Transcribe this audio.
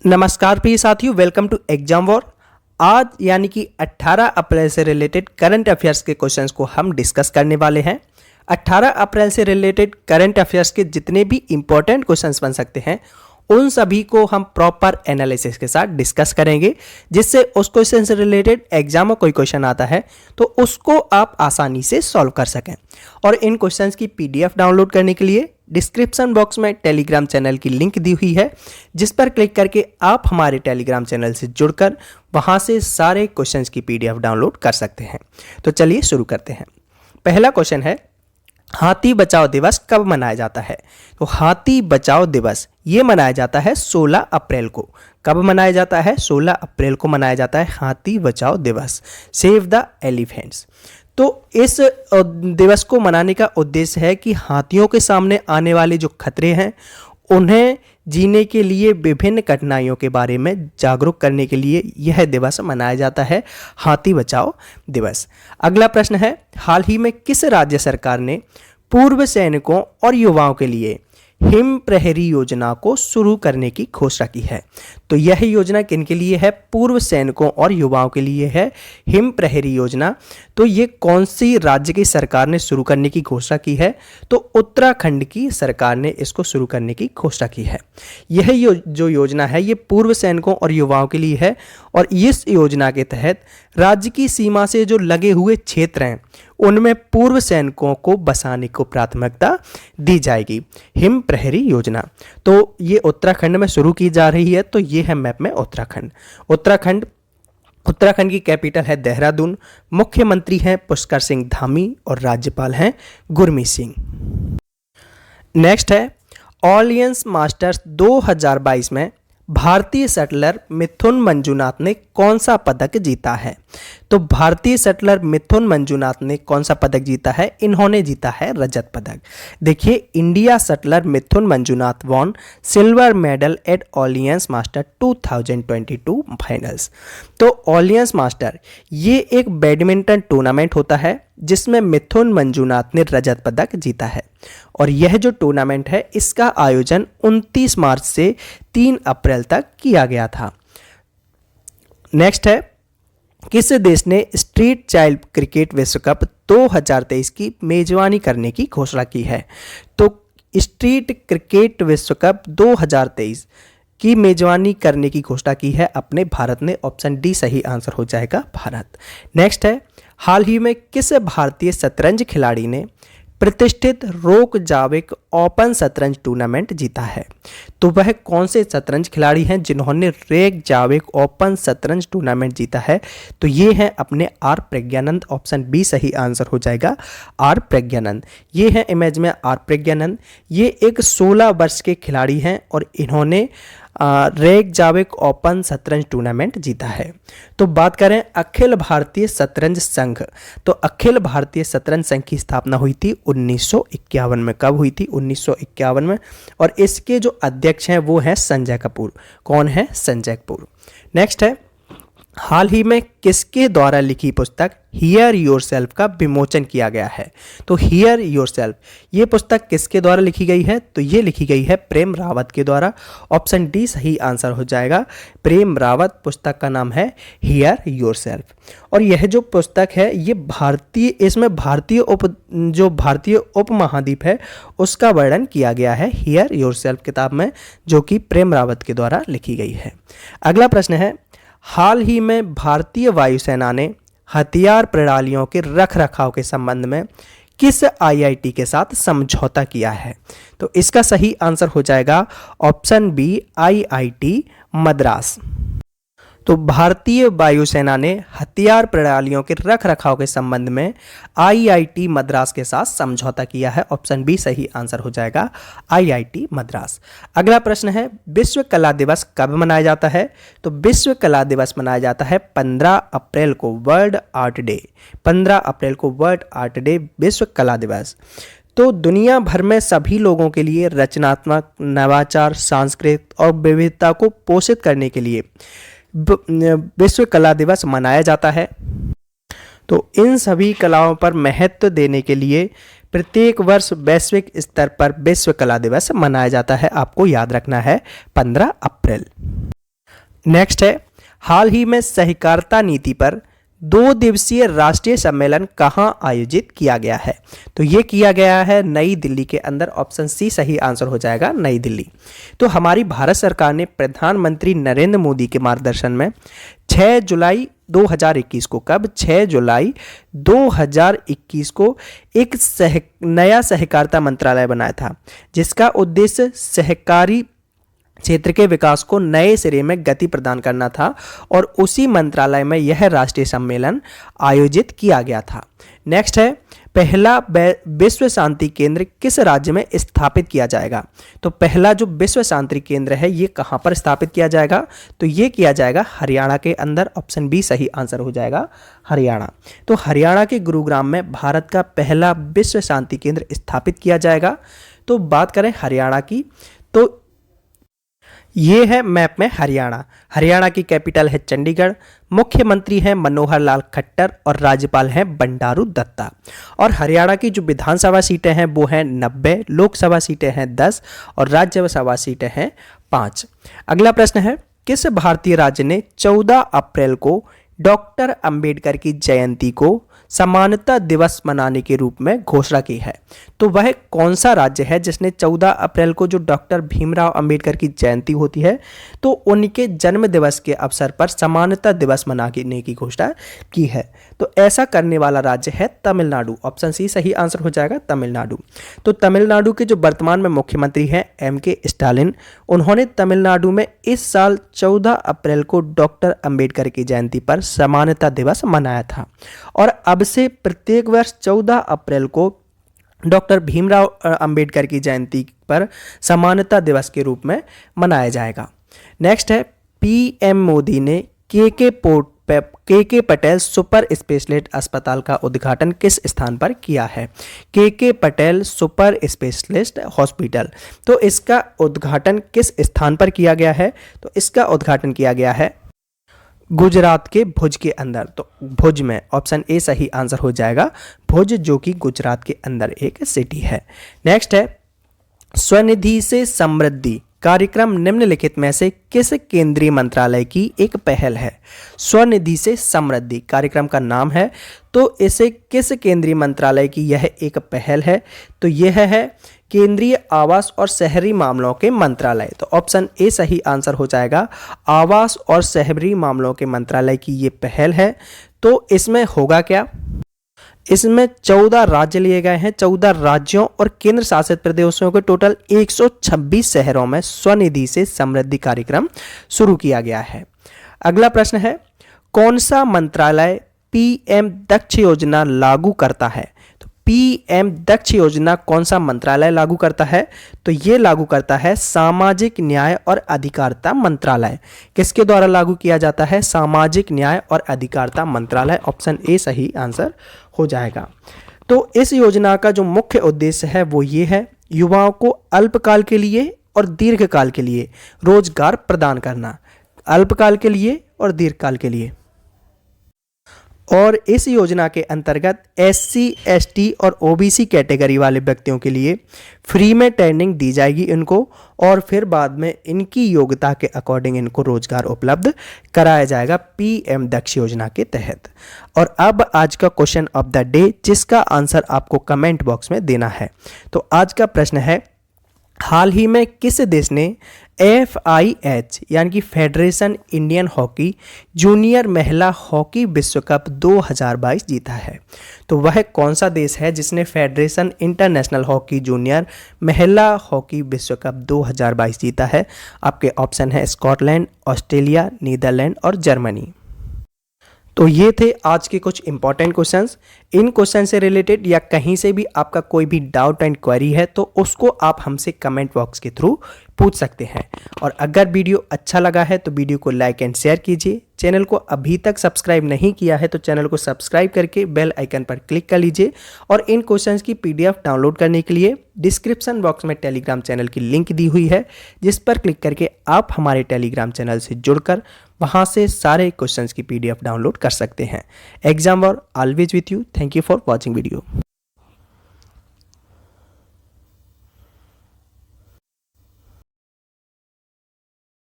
नमस्कार प्रिय साथियों, वेलकम टू एग्जाम वॉर। आज यानी कि 18 अप्रैल से रिलेटेड करंट अफेयर्स के क्वेश्चंस को हम डिस्कस करने वाले हैं। 18 अप्रैल से रिलेटेड करंट अफेयर्स के जितने भी इंपॉर्टेंट क्वेश्चंस बन सकते हैं उन सभी को हम प्रॉपर एनालिसिस के साथ डिस्कस करेंगे, जिससे उस क्वेश्चन से रिलेटेड एग्जाम में कोई क्वेश्चन आता है तो उसको आप आसानी से सॉल्व कर सकें। और इन क्वेश्चंस की पीडीएफ डाउनलोड करने के लिए डिस्क्रिप्शन बॉक्स में टेलीग्राम चैनल की लिंक दी हुई है, जिस पर क्लिक करके आप हमारे टेलीग्राम चैनल से जुड़कर वहां से सारे क्वेश्चंस की पीडीएफ डाउनलोड कर सकते हैं। तो चलिए शुरू करते हैं। पहला क्वेश्चन है, हाथी बचाओ दिवस कब मनाया जाता है? तो हाथी बचाओ दिवस ये मनाया जाता है 16 अप्रैल को। कब मनाया जाता है? 16 अप्रैल को मनाया जाता है हाथी बचाओ दिवस, सेव द एलिफेंट्स। तो इस दिवस को मनाने का उद्देश्य है कि हाथियों के सामने आने वाले जो खतरे हैं उन्हें जीने के लिए विभिन्न कठिनाइयों के बारे में जागरूक करने के लिए यह दिवस मनाया जाता है, हाथी बचाओ दिवस। अगला प्रश्न है, हाल ही में किस राज्य सरकार ने पूर्व सैनिकों और युवाओं के लिए हिम प्रहरी योजना को शुरू करने की घोषणा की है? तो यह योजना किन के लिए है? पूर्व सैनिकों और युवाओं के लिए है हिम प्रहरी योजना। तो ये कौन सी राज्य की सरकार ने शुरू करने की घोषणा की है? तो उत्तराखंड की सरकार ने इसको शुरू करने की घोषणा की है। यह जो योजना है ये पूर्व सैनिकों और युवाओं के लिए है, और इस योजना के तहत राज्य की सीमा से जो लगे हुए क्षेत्र हैं उनमें पूर्व सैनिकों को बसाने को प्राथमिकता दी जाएगी। हिम प्रहरी योजना तो ये उत्तराखंड में शुरू की जा रही है। तो ये है मैप में उत्तराखंड। उत्तराखंड की कैपिटल है देहरादून, मुख्यमंत्री हैं पुष्कर सिंह धामी और राज्यपाल हैं गुरमीत सिंह। नेक्स्ट है, ओलियंस मास्टर्स 2022 में भारतीय शटलर मिथुन मंजुनाथ ने कौन सा पदक जीता है? तो भारतीय शटलर मिथुन मंजुनाथ ने कौन सा पदक जीता है? इन्होंने जीता है रजत पदक। देखिए, India shuttler Mithun Manjunath won silver medal at Orleans master 2022 finals. तो ओलियंस मास्टर ये एक बैडमिंटन टूर्नामेंट होता है जिसमें मिथुन मंजुनाथ ने रजत पदक जीता है, और यह जो टूर्नामेंट है इसका आयोजन 29 मार्च से 3 अप्रैल तक किया गया था। नेक्स्ट है, किस देश ने स्ट्रीट चाइल्ड क्रिकेट विश्व कप 2023 की मेजबानी करने की घोषणा की है? तो स्ट्रीट क्रिकेट विश्व कप 2023 की मेजबानी करने की घोषणा की है अपने भारत ने। ऑप्शन डी सही आंसर हो जाएगा, भारत। नेक्स्ट है, हाल ही में किस भारतीय शतरंज खिलाड़ी ने प्रतिष्ठित रेकजाविक ओपन शतरंज टूर्नामेंट जीता है? तो वह कौन से शतरंज खिलाड़ी हैं जिन्होंने रेकजाविक ओपन शतरंज टूर्नामेंट जीता है? तो ये हैं अपने आर प्रज्ञानंद। ऑप्शन बी सही आंसर हो जाएगा, आर प्रज्ञानंद। ये हैं इमेज में आर प्रज्ञानंद। ये एक 16 वर्ष के खिलाड़ी हैं और इन्होंने रेकजाविक ओपन शतरंज टूर्नामेंट जीता है। तो बात करें अखिल भारतीय शतरंज संघ, तो अखिल भारतीय शतरंज संघ की स्थापना हुई थी 1951 में। कब हुई थी? 1951 में। और इसके जो अध्यक्ष हैं वो हैं संजय कपूर। कौन है? संजय कपूर। नेक्स्ट है, हाल ही में किसके द्वारा लिखी पुस्तक हियर योरसेल्फ का विमोचन किया गया है? तो हियर योरसेल्फ ये पुस्तक किसके द्वारा लिखी गई है? तो ये लिखी गई है प्रेम रावत के द्वारा। ऑप्शन डी सही आंसर हो जाएगा, प्रेम रावत। पुस्तक का नाम है हियर योरसेल्फ। और यह जो पुस्तक है ये इसमें भारतीय उपमहाद्वीप है उसका वर्णन किया गया है हियर योरसेल्फ किताब में, जो कि प्रेम रावत के द्वारा लिखी गई है। अगला प्रश्न है, हाल ही में भारतीय वायुसेना ने हथियार प्रणालियों के रखरखाव के संबंध में किस आईआईटी के साथ समझौता किया है? तो इसका सही आंसर हो जाएगा ऑप्शन बी, आईआईटी मद्रास। तो भारतीय वायुसेना ने हथियार प्रणालियों के रखरखाव के संबंध में आईआईटी मद्रास के साथ समझौता किया है। ऑप्शन बी सही आंसर हो जाएगा, आईआईटी मद्रास। अगला प्रश्न है, विश्व कला दिवस कब मनाया जाता है? तो विश्व कला दिवस मनाया जाता है 15 अप्रैल को, वर्ल्ड आर्ट डे। 15 अप्रैल को वर्ल्ड आर्ट डे, विश्व कला दिवस। तो दुनिया भर में सभी लोगों के लिए रचनात्मक, नवाचार, सांस्कृतिक और विविधता को पोषित करने के लिए विश्व कला दिवस मनाया जाता है। तो इन सभी कलाओं पर महत्व देने के लिए प्रत्येक वर्ष वैश्विक स्तर पर विश्व कला दिवस मनाया जाता है। आपको याद रखना है 15 अप्रैल। नेक्स्ट है, हाल ही में सहकारिता नीति पर 2 दिवसीय राष्ट्रीय सम्मेलन कहाँ आयोजित किया गया है? तो ये किया गया है नई दिल्ली के अंदर। ऑप्शन सी सही आंसर हो जाएगा, नई दिल्ली। तो हमारी भारत सरकार ने प्रधानमंत्री नरेंद्र मोदी के मार्गदर्शन में 6 जुलाई 2021 को, कब? 6 जुलाई 2021 को एक नया सहकारिता मंत्रालय बनाया था, जिसका उद्देश्य सहकारी क्षेत्र के विकास को नए सिरे में गति प्रदान करना था, और उसी मंत्रालय में यह राष्ट्रीय सम्मेलन आयोजित किया गया था। नेक्स्ट है, पहला विश्व शांति केंद्र किस राज्य में स्थापित किया जाएगा? तो पहला जो विश्व शांति केंद्र है ये कहाँ पर स्थापित किया जाएगा? तो ये किया जाएगा हरियाणा के अंदर। ऑप्शन बी सही आंसर हो जाएगा, हरियाणा। तो हरियाणा के गुरुग्राम में भारत का पहला विश्व शांति केंद्र स्थापित किया जाएगा। तो बात करें हरियाणा की, तो ये है मैप में हरियाणा। हरियाणा की कैपिटल है चंडीगढ़, मुख्यमंत्री हैं मनोहर लाल खट्टर और राज्यपाल हैं बंडारू दत्ता। और हरियाणा की जो विधानसभा सीटें हैं वो हैं 90, लोकसभा सीटें हैं 10 और राज्यसभा सीटें हैं 5। अगला प्रश्न है, किस भारतीय राज्य ने 14 अप्रैल को डॉक्टर अंबेडकर की जयंती को समानता दिवस मनाने के रूप में घोषणा की है? तो वह कौन सा राज्य है जिसने 14 अप्रैल को, जो डॉक्टर भीमराव अंबेडकर की जयंती होती है, तो उनके जन्म दिवस के अवसर पर समानता दिवस मनाने की घोषणा की है? तो ऐसा करने वाला राज्य है तमिलनाडु। ऑप्शन सी सही आंसर हो जाएगा, तमिलनाडु। तो तमिलनाडु के जो वर्तमान में मुख्यमंत्री हैं MK स्टालिन, उन्होंने तमिलनाडु में इस साल 14 अप्रैल को डॉक्टर अंबेडकर की जयंती पर समानता दिवस मनाया था, और अब से प्रत्येक वर्ष 14 अप्रैल को डॉक्टर भीमराव अंबेडकर की जयंती पर समानता दिवस के रूप में मनाया जाएगा। नेक्स्ट है, PM मोदी ने KK पटेल सुपर स्पेशलिस्ट अस्पताल का उद्घाटन किस स्थान पर किया है? KK Patel super specialist hospital. तो इसका उद्घाटन किस स्थान पर किया गया है? तो इसका उद्घाटन किया गया है गुजरात के भुज के अंदर। तो भुज में, ऑप्शन ए सही आंसर हो जाएगा, भुज, जो कि गुजरात के अंदर एक सिटी है। नेक्स्ट है, स्वनिधि से समृद्धि कार्यक्रम निम्नलिखित में से किस केंद्रीय मंत्रालय की एक पहल है? स्वनिधि से समृद्धि कार्यक्रम का नाम है, तो इसे किस केंद्रीय मंत्रालय की यह एक पहल है? तो यह है केंद्रीय आवास और शहरी मामलों के मंत्रालय। तो ऑप्शन ए सही आंसर हो जाएगा, आवास और शहरी मामलों के मंत्रालय की ये पहल है। तो इसमें होगा क्या? इसमें 14 राज्य लिए गए हैं। 14 राज्यों और केंद्र शासित प्रदेशों के टोटल 126 शहरों में स्वनिधि से समृद्धि कार्यक्रम शुरू किया गया है। अगला प्रश्न है, कौन सा मंत्रालय PM दक्ष योजना लागू करता है? तो PM दक्ष योजना कौन सा मंत्रालय लागू करता है? तो ये लागू करता है सामाजिक न्याय और अधिकारिता मंत्रालय। किसके द्वारा लागू किया जाता है? सामाजिक न्याय और अधिकारिता मंत्रालय। ऑप्शन ए सही आंसर हो जाएगा। तो इस योजना का जो मुख्य उद्देश्य है वो ये है, युवाओं को अल्पकाल के लिए और दीर्घकाल के लिए रोजगार प्रदान करना, अल्पकाल के लिए और दीर्घकाल के लिए। और इस योजना के अंतर्गत SC, ST और OBC कैटेगरी वाले व्यक्तियों के लिए फ्री में ट्रेनिंग दी जाएगी इनको, और फिर बाद में इनकी योग्यता के अकॉर्डिंग इनको रोजगार उपलब्ध कराया जाएगा PM दक्ष योजना के तहत। और अब आज का क्वेश्चन ऑफ द डे, जिसका आंसर आपको कमेंट बॉक्स में देना है। तो आज का प्रश्न है, हाल ही में किस देश ने FIH यानी कि फेडरेशन इंडियन हॉकी जूनियर महिला हॉकी विश्व कप 2022 जीता है? तो वह कौन सा देश है जिसने फेडरेशन इंटरनेशनल हॉकी जूनियर महिला हॉकी विश्व कप 2022 जीता है? आपके ऑप्शन है स्कॉटलैंड, ऑस्ट्रेलिया, नीदरलैंड और जर्मनी। तो ये थे आज के कुछ इंपॉर्टेंट क्वेश्चंस। इन क्वेश्चन से रिलेटेड या कहीं से भी आपका कोई भी डाउट एंड क्वेरी है तो उसको आप हमसे कमेंट बॉक्स के थ्रू पूछ सकते हैं। और अगर वीडियो अच्छा लगा है तो वीडियो को लाइक एंड शेयर कीजिए। चैनल को अभी तक सब्सक्राइब नहीं किया है तो चैनल को सब्सक्राइब करके बेल आइकन पर क्लिक कर लीजिए। और इन क्वेश्चंस की PDF डाउनलोड करने के लिए डिस्क्रिप्शन बॉक्स में टेलीग्राम चैनल की लिंक दी हुई है, जिस पर क्लिक करके आप हमारे टेलीग्राम चैनल से जुड़कर वहां से सारे क्वेश्चंस की PDF डाउनलोड कर सकते हैं। Exam war always with you. Thank you for watching video.